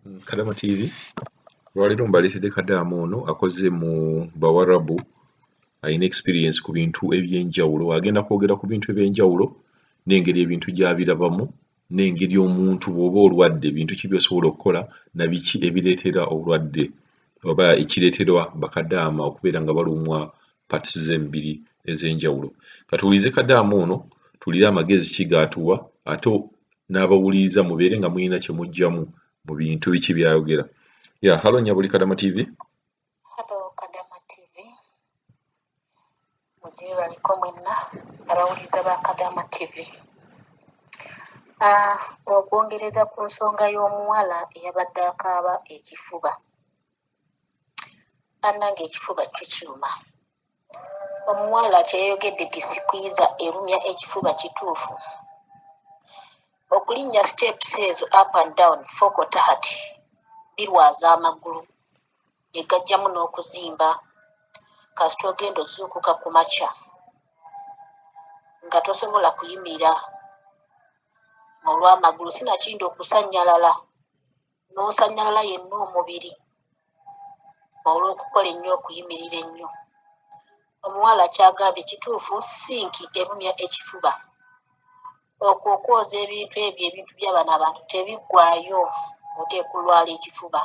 Kadaama TV lwaleero mbaleetedde Kadaama ono akoze mu Bawarabu, alina experience ku bintu eby'enjawulo. Agenda kwogera ku bintu eby'enjawulo n'engeri ebintu gy'abirabamu n'engeri omuntu bw'oba olwadde bintu ki by'osobola okukola na biki ebireetera obulwadde oba ekireeterwa bakadaama okubeera nga balumwa parts z'emibiri ez'enjawulo. Katuwulize Kadaama ono tuwulire amagezi ki g'atuwa ate n'abawuliriza mubeere nga mulina kye muggyamu mu bintu biki by'ayogera. Halo nya Buli Kadaama TV. Halo Kadaama TV. Mugiye baliko mwenna abawuliriza ba Kadaama TV. Okwongereza ku nsonga y'omuwala eyabadde akaaba ekifuba. Annange ekifuba kyo kiruma. Omuwala kyeyogedde tisikwiza erumya ekifuba kituufu. Okulinnya steps ezo up and down foko tahati birwaza amagulu egajjamu n'okuzimba kasita ogenda ozuukuka ku makya nga tosobola kuyimirira olw'amagulu sinakindi okusanyalala n'osanyalala yenna omubiri olw'okukola ennyo okuyimirira ennyo. Omuwala kyagambye kituufu sinki erumya ekifuba. Okwo okwoza ebintu ebyo ebintu by'abano abantu tebiggwaayo oteeka olwala ekifuba.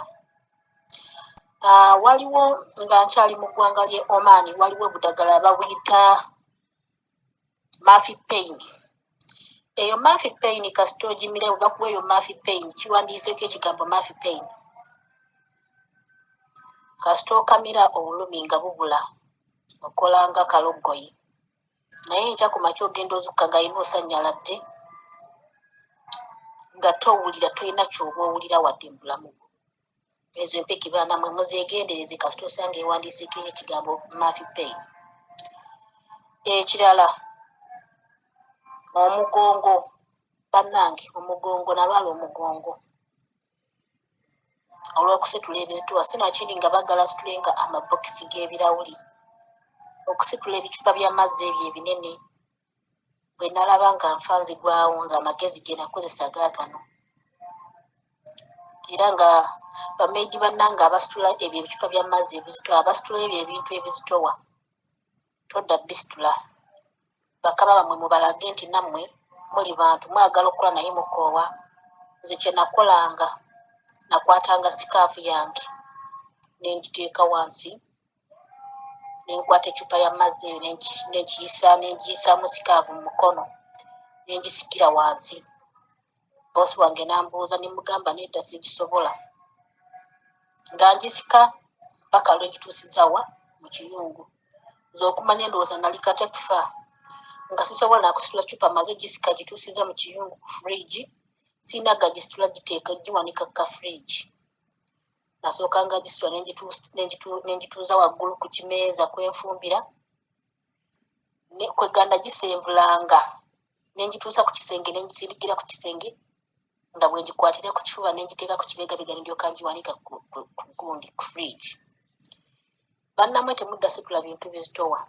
Waliwo nga nkyali mu ggwanga ly'e Oman, waliwo obudagala babuyita Murphy pain. Eyo Murphy pain kasita ogimirewo bakuwa eyo Murphy pain, kiwandiiseeko ekigambo Murphy pain. Kasita okamira obulumi nga bubula okola nga kaloggoyi. Naye enkya ku makya ogenda ozukka nga yina osanyaladde nga towulira tolina ky'oba owulira wadde mu bulamu bwo. Ezo empeke baana mwe muzeegendereze kasita osanga ewandiiseeko ekigambo Murphy pain. Ekirala omugongo, bannange omugongo nalwala omugongo olw'okusitula ebizitowa sinakindi nga baggala nsitule nga amabokisi g'ebirawuli, okusitula ebicupa by'amazzi ebyo ebinene. Bwe nalaba nga nfa nzigwawo nze amagezi ge nakozesa gaagano. Era nga bameedi bannange abasitula ebyo ebicupa by'amazzi ebizitowa, abasitula ebyo ebintu ebizitowa, todda bisitula. Bakama bammwe mubalage nti nammwe muli bantu mwagala okukola naye mukoowa. Nze kye nakolanga, nakwatanga sikaafu yange n'engiteeka wansi, nenkwata ecupa y'amazzi eyo n'engiyisaamu sikaafu mu mukono n'engisikira wansi. Boosi wange n'ambuuza ne mugamba nedda sigisobola. Nga ngisika mpaka lwe ngituusiza wa mu kiyungu. Nze okumanya ndowooza nali kateekufa nga sisobola nakusitula cupa maze ogisika gituusiza mu kiyungu ku fridge, sirina gagisitula giteeka giwanika ka fridge. Nasooka nga gisitula n'engituuza waggulu ku kimeeza kwenfumbira, kweganda gisenvulanga n'engituusa ku kisenge n'engisindikira ku kisenge, nga bwe ngikwatira ku kifuba n'engiteeka ku kibegabega ndyoka ngiwanika ku gundi ku fridge. Bannamwe temudda situla bintu bizitowa.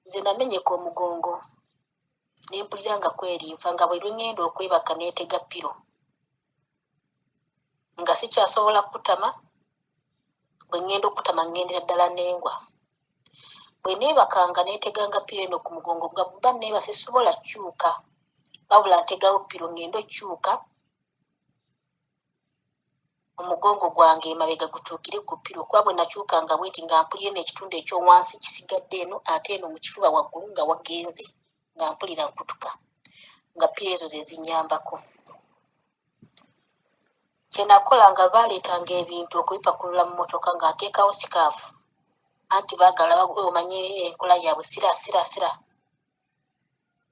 Nze namenyeka omugongo ne mpulira nga kwerinfa, nga bwe lwengenda okwebaka neetega piro nga sikyasobola kutama. Bwe ngenda okutama ngendera ddala n'engwa. Bwe neebakanga neeteganga piro eno ku mugongo nga bba neeba sisobola kukyuka, wabula ntegawo piro ngenda okyuka omugongo gwange emabega gutuukire ku piro. Kuba bwe nakyukanga bweti nga mpulira n'ekitundu ekyowansi kisigadde eno, ate eno mu kifuba waggulu nga wagenze, nga mpulira nkutuka, nga piro ezo ze zinyambako. Kye nakolanga baaleetanga ebintu okubipakulula mu mmotoka nga nteekawo sikaafu, anti baagala omanye enkola yaabwe sira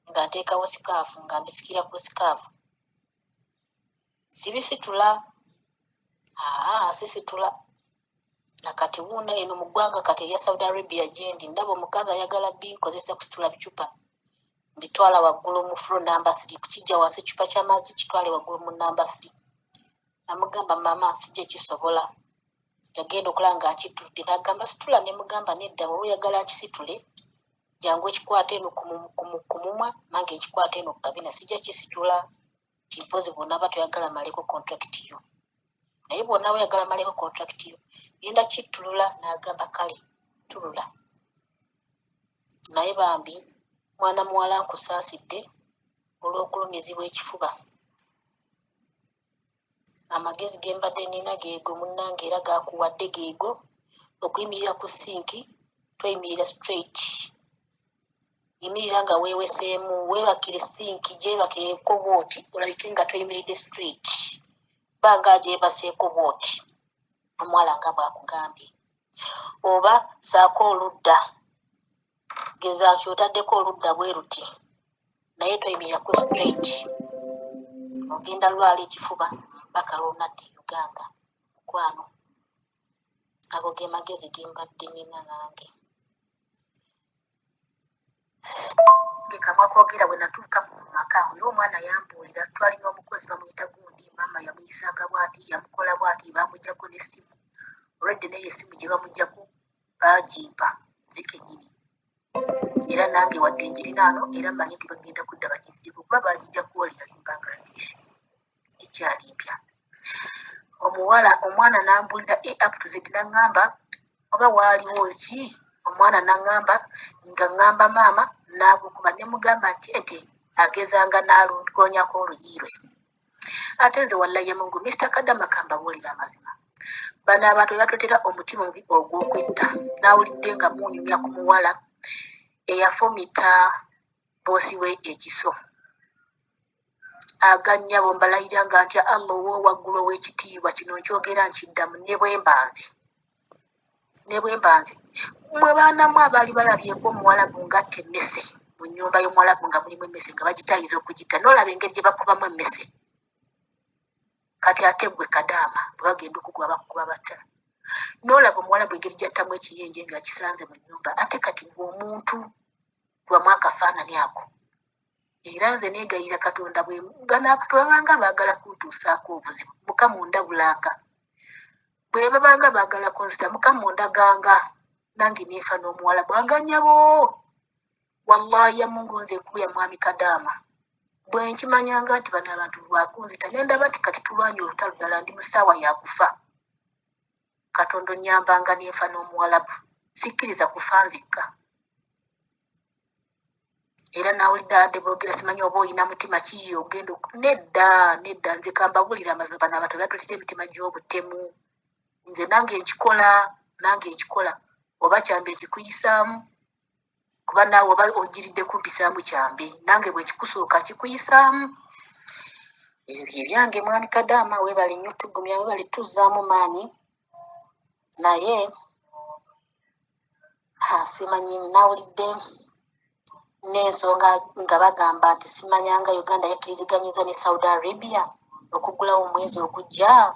nga nteekawo sikaafu nga mbisikira ku sikaafu. Sibisitula, sisitula. Nakati wuuna eno mu ggwanga kati erya Saudi Arabia gyendi ndaba omukazi ayagala binkozesa kusitula bicupa, mbitwala waggulu mu floor number 3, kukijja wansi ekicupa ky'amazzi kitwale waggulu mu number 3. Namugamba mama sijje kisobola. Yagenda okulaba nga nkitudde n'agamba situla, ne mugamba nedda, bwe oyagala nkisitule jangu ekikwate eno ku mumwa nange ekikwate eno ku kabina, sijja kisitula. Kimpozi bw'onaaba toyagala maleko contract yo. naye bwonna bweyagala maleko contract yo genda kittulula n'agamba kale tulula. Naye bambi mwana muwala nkusaasidde olw'okulumizibwa ekifuba. Amagezi ge mbadde nnina geego munnange era gaakuwadde geego. Okuyimirira ku sinki toyimirira straight. Yimirira nga weeweseemu, weebakire sinki gyebakeeko bw'oti olabike nga toyimiridde straight. Banga agyebaseeko bw'oti omuwala nga bw'akugambye. Oba saako oludda, geza nti otaddeko oludda bwe ruti naye toyimirira ku straight. Ogenda lwala ekifuba mpaka lw'onadda e Uganda. Mukwano, ago ge magezi ge mbadde nnina nange. Ngekamwa kwogera bwe natuuka mu maka era omwana yambuulira twalina omukozi bamuyita gundi, maama yamuyisanga bw'ati, yamukola bw'ati, bamuggyako n'essimu. Olwedde naye essimu gye bamuggyako baagimpa nze kennyini. Era nange wadde njirina ano era mmanyi nti bagenda kudda bakinzigye kuba baagijja kuwolera mu Bangladesh. Ekyali mpya. Omwana n'ambulira up to Z n'aŋŋamba oba waaliwo ki? Omwana n'aŋŋamba nga ŋŋamba maama n'agukuba ne mugamba nti agezanga n'alunkoonyako oluyiirwe. Ate nze wallaye Mungu Mr. Kadaama Wulira amazima. Bano abantu batotera omutima mubi ogw'okwetta. N'awulidde nga munyumya ku muwala eyafumita boosi we ekiso. Agannya bombalayira nga ntya Allah ow'owaggulu ow'ekitiibwa kino nkyogera nkiddamu ne bwe mbanze. Mmwe baanamu abaali balabyeko omuwalabu ng'atta emmese mu nnyumba y'omuwalabu nga mulimu emmese nga bagitayiza okugitta n'olaba engeri gye bakubamu emmese. Kati ate ggwe Kadaama bwe bagenda okukuba bakuba batya? N'olaba omuwalabu engeri gy'attamu ekiyenje ng'akisanze mu nnyumba. Ate kati gwe omuntu kubamu akafaanani ako. Era nze neegayirira Katonda bano abantu babanga baagala kuntuusaako obuzibu Mukama ondabulanga. Bwe babanga baagala kunzita Mukama ondaganga. Nange neefa n'omuwala bwaganyabo. Wallahi ya Mungu nze enkulu ya mwami Kadaama. Bwe nkimanyanga nti bano abantu lwakunzita ne ndaba nti kati tulwanye olutalo ddala ndi mu ssaawa ya kufa. Katonda onnyambanga neefa n'omuwalabu. Sikkiriza kufa nzekka. Era nawulidde adde boogera simanyi oba oyina mutima ki ogenda nedda nze kambawulira amazima bano abantu batulira emitima gy'obutemu. Nze nange nkikola oba kyambe nkikuyisaamu kuba naawe oba ogiridde kumpisaamu kyambe nange bwe kikusooka kikuyisaamu. Ebyo bye byange mwami Kadaama, weebale nnyo tugumya, weebale tuzzaamu maanyi. Naye simanyi nawulidde n'ensonga nga bagamba nti simanyanga Uganda yakkiriziganyiza ne Saudi Arabia okugulawo omwezi ogujja.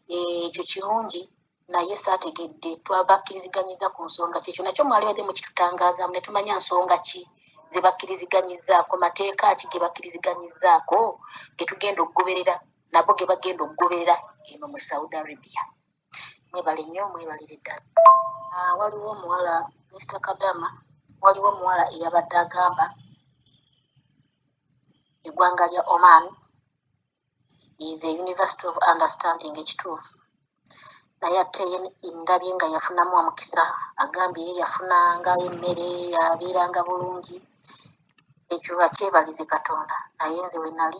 Ekyo kirungi naye saategedde twabakkiriziganyiza ku nsonga kyekyo nakyo mwali badde mukitutangaazamu ne tumanya nsonga ki ze bakkiriziganyizaako, mateeka ki ge bakkiriziganyizaako ge tugenda okugoberera nabo ge bagenda okugoberera eno mu Saudi Arabia. Mwebale nnyo, mwebalire ddala. Waliwo omuwala Mr. Kadaama, waliwo omuwala eyabadde agamba eggwanga lya Oman is a University of Understanding ekituufu. Naye ate ndabye nga yafunamu omukisa, agambye ye yafunanga emmere yabeeranga bulungi. Ekyo bakyebalize Katonda. Naye nze we nali